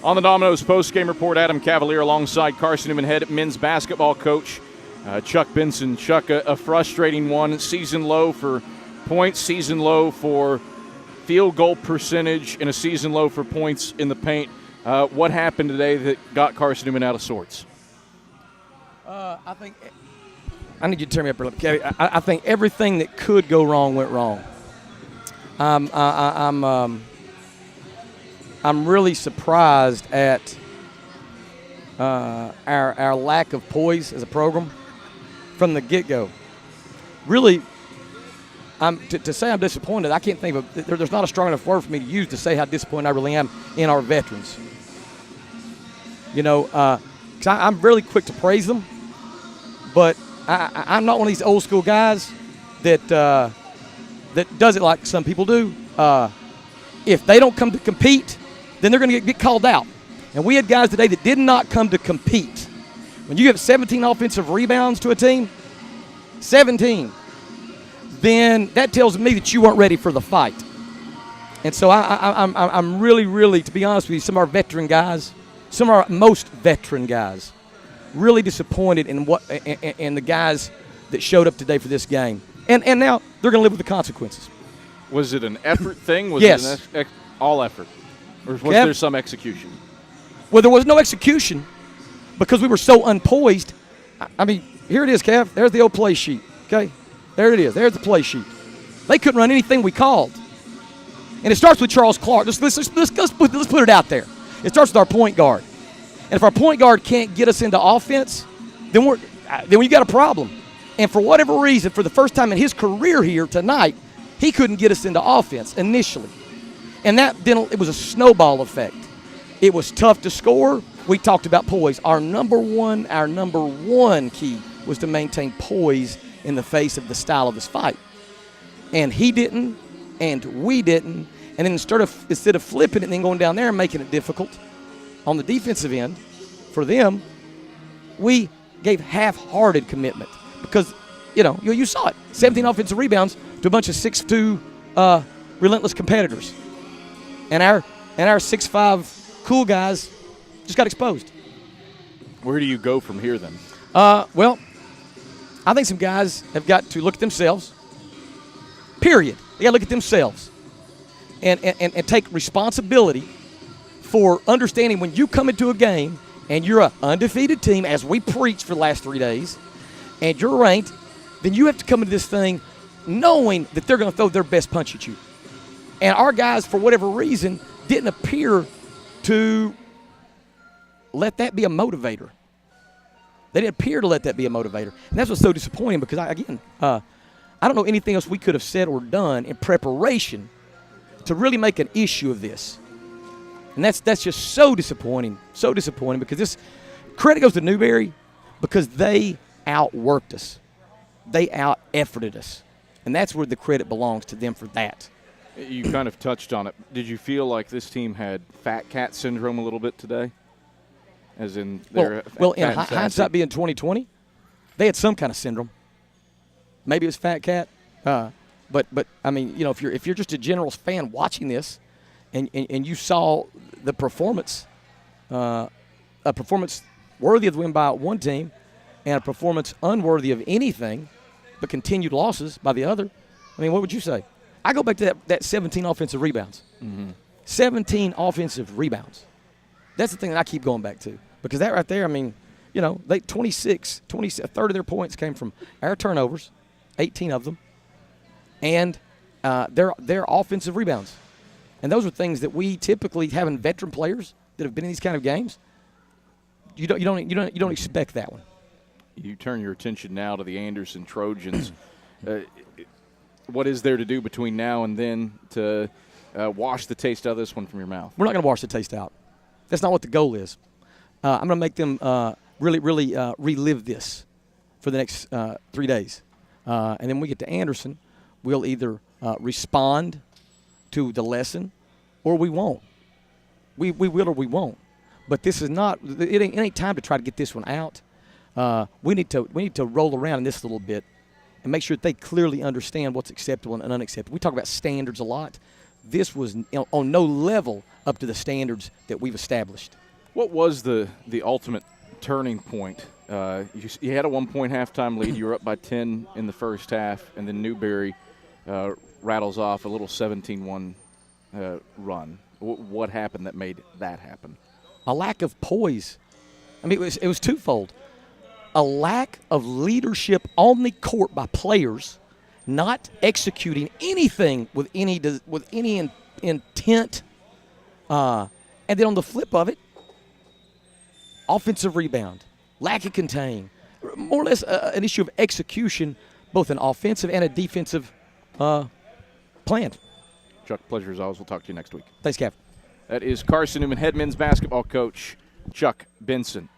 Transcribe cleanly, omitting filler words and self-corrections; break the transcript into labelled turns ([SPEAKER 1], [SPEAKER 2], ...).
[SPEAKER 1] On the Domino's post-game report, Adam Cavalier alongside Carson-Newman head men's basketball coach Chuck Benson. Chuck, a frustrating one. Season low for points, season low for field goal percentage, and a season low for points in the paint. What happened today that got Carson-Newman out of sorts?
[SPEAKER 2] I think – I need you to turn me up a little bit. I think everything that could go wrong went wrong. I'm really surprised at our lack of poise as a program from the get-go. Really, to say I'm disappointed, I can't think of – there's not a strong enough word for me to use to say how disappointed I really am in our veterans. You know, 'cause I'm really quick to praise them, but I'm not one of these old-school guys that does it like some people do. If they don't come to compete, then they're going to get called out. And we had guys today that did not come to compete. When you have 17 offensive rebounds to a team, 17, then that tells me that you weren't ready for the fight. And so I'm really, really, to be honest with you, some of our veteran guys, some of our most veteran guys, really disappointed in the guys that showed up today for this game. And now they're going to live with the consequences.
[SPEAKER 1] Was it an effort thing? Was
[SPEAKER 2] Yes.
[SPEAKER 1] it all effort? Or was there some execution?
[SPEAKER 2] Well, there was no execution because we were so unpoised. I mean, here it is, Kev. There's the old play sheet, okay? There it is. There's the play sheet. They couldn't run anything we called. And it starts with Charles Clark. Let's put it out there. It starts with our point guard. And if our point guard can't get us into offense, then we got a problem. And for whatever reason, for the first time in his career here tonight, he couldn't get us into offense initially. And it was a snowball effect. It was tough to score. We talked about poise. Our number one key was to maintain poise in the face of the style of this fight. And he didn't, and we didn't. And then instead of flipping it and then going down there and making it difficult on the defensive end for them, we gave half-hearted commitment. Because, you saw it. 17 offensive rebounds to a bunch of 6'2", relentless competitors. And our 6'5", cool guys just got exposed.
[SPEAKER 1] Where do you go from here then?
[SPEAKER 2] Well, I think some guys have got to look at themselves, period. They got to look at themselves and take responsibility for understanding when you come into a game and you're an undefeated team, as we preached for the last 3 days, and you're ranked, then you have to come into this thing knowing that they're going to throw their best punch at you. And our guys, for whatever reason, didn't appear to let that be a motivator. They didn't appear to let that be a motivator. And that's what's so disappointing because, I don't know anything else we could have said or done in preparation to really make an issue of this. And that's just so disappointing because this credit goes to Newberry because they outworked us. They out-efforted us. And that's where the credit belongs to them for that.
[SPEAKER 1] You kind of touched on it. Did you feel like this team had fat cat syndrome a little bit today? As in their
[SPEAKER 2] in hindsight being 2020, they had some kind of syndrome. Maybe it was fat cat. But I mean, if you're just a general fan watching this and you saw the performance, a performance worthy of the win by one team and a performance unworthy of anything but continued losses by the other, I mean, what would you say? I go back to that 17 offensive rebounds. Mm-hmm. 17 offensive rebounds. That's the thing that I keep going back to. Because that right there, I mean, they 26, a third of their points came from our turnovers, 18 of them, and their offensive rebounds. And those are things that we typically have in veteran players that have been in these kind of games. You don't expect that one.
[SPEAKER 1] You turn your attention now to the Anderson Trojans. What is there to do between now and then to wash the taste out of this one from your mouth?
[SPEAKER 2] We're not going to wash the taste out. That's not what the goal is. I'm going to make them really relive this for the next 3 days. And then when we get to Anderson, we'll either respond to the lesson or we won't. We will or we won't. But this is not – it ain't time to try to get this one out. We need to roll around in this a little bit and make sure that they clearly understand what's acceptable and unacceptable. We talk about standards a lot. this was on no level up to the standards that we've established.
[SPEAKER 1] What was the ultimate turning point? You had a 1-point halftime lead. You were up by 10 in the first half, and then Newberry rattles off a little 17-1 run. What happened that made that happen?
[SPEAKER 2] A lack of poise. I mean, it was twofold. A lack of leadership on the court by players, not executing anything with any intent, and then on the flip of it, offensive rebound, lack of contain, more or less an issue of execution, both an offensive and a defensive plan.
[SPEAKER 1] Chuck, pleasure as always. We'll talk to you next week.
[SPEAKER 2] Thanks, Cav.
[SPEAKER 1] That is Carson-Newman head men's basketball coach Chuck Benson.